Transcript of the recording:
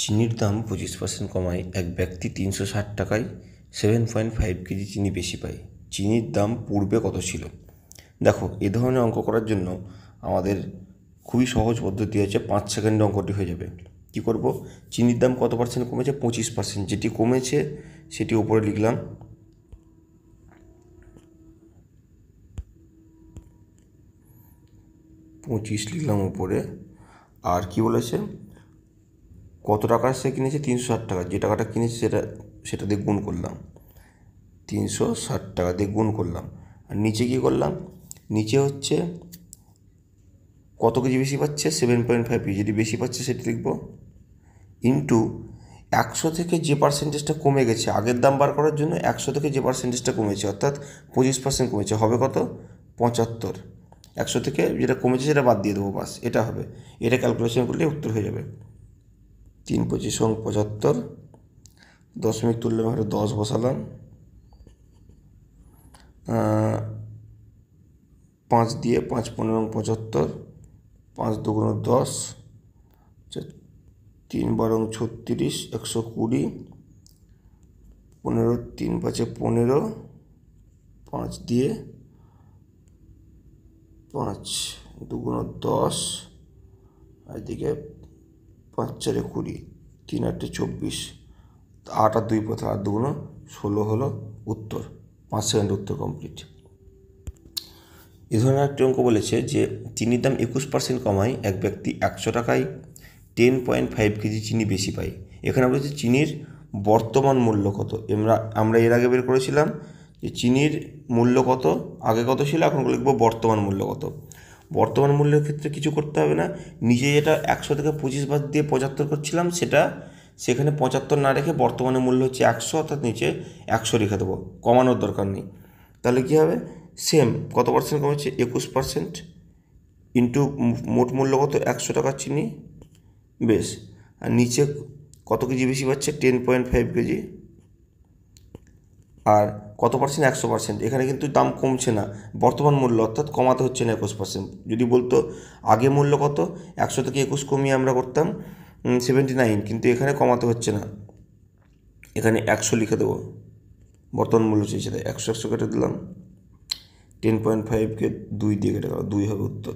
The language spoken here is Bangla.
চিনির দাম 25% কমায় এক ব্যক্তি 360 টাকায় 7.5 কেজি চিনি বেশি পায়। চিনির দাম পূর্বে কত ছিল? দেখো, এ ধরনের অঙ্ক করার জন্য আমাদের খুবই সহজ পদ্ধতি আছে, 5 সেকেন্ডে অঙ্কটি হয়ে যাবে। কি করব? চিনির দাম কত পার্সেন্ট কমেছে? 25%। যেটি কমেছে সেটি উপরে লিখলাম, পঁচিশ লিখলাম উপরে। আর কি বলেছে? কত টাকার সে কিনেছে? 360 টাকা। যে টাকাটা কিনেছে সেটা দিয়ে গুণ করলাম, 360 টাকা দিয়ে গুণ করলাম। আর নিচে কী করলাম? নিচে হচ্ছে কত কেজি বেশি পাচ্ছে? 7.5 কেজি। যেটি বেশি পাচ্ছে সেটি লিখব, ইন্টু 100 থেকে যে পার্সেন্টেজটা কমে গেছে আগের দাম বার করার জন্য, 100 থেকে যে পার্সেন্টেজটা কমেছে অর্থাৎ 25% কমেছে, হবে কত? 75। 100 থেকে যেটা কমেছে সেটা বাদ দিয়ে দেবো, বাস এটা হবে। এটা ক্যালকুলেশন করলে উত্তর হয়ে যাবে। 3 25 75, দশমিক তুললাম, একটা 10 বসালাম, 5 দিয়ে 5 15 75, 5 2 10, 3 12 36, 120, 15 3 5 15, 5 দিয়ে 5 2 10, আর এদিকে 5 4 20, 3 8 24, 8 আর 2 পথে 8 2 16 হলো উত্তর। 5 সেকেন্ড উত্তর কমপ্লিট। এ ধরনের একটি অঙ্ক বলেছে যে চিনির দাম 21% কমায় এক ব্যক্তি 100 টাকায় 10.5 কেজি চিনি বেশি পায়। এখানে বলেছে চিনির বর্তমান মূল্য কত। আমরা এর আগে বের করেছিলাম যে চিনির মূল্য কত, আগে কত ছিল, এখন লিখব বর্তমান মূল্য কত। বর্তমান মূল্যের ক্ষেত্রে কিছু করতে হবে না, নিজে যেটা 100 থেকে 25 বাদ দিয়ে 75 করছিলাম সেখানে 75 না রেখে বর্তমানে মূল্য হচ্ছে 100, অর্থাৎ নিচে 100 রেখে দেবো, কমানোর দরকার নেই। তাহলে কী হবে? সেম, কত পার্সেন্ট কমেছে? 21%, ইন্টু মোট মূল্য কত? 100 টাকার চিনি, বেশ। আর নিচে কত কেজি বেশি পাচ্ছে? 10.5 কেজি। আর কত পার্সেন্ট? 100%। এখানে কিন্তু দাম কমছে না, বর্তমান মূল্য, অর্থাৎ কমাতে হচ্ছে না 21%। যদি বলতো আগে মূল্য কত, 100 থেকে 21 কমিয়ে আমরা করতাম 79, কিন্তু এখানে কমাতে হচ্ছে না, এখানে 100 লিখে দেবো, বর্তমান মূল্য চেয়েছে তাই 100 কেটে দিলাম, 10.5কে 2 দিয়ে কেটে গেল, 2 হবে উত্তর।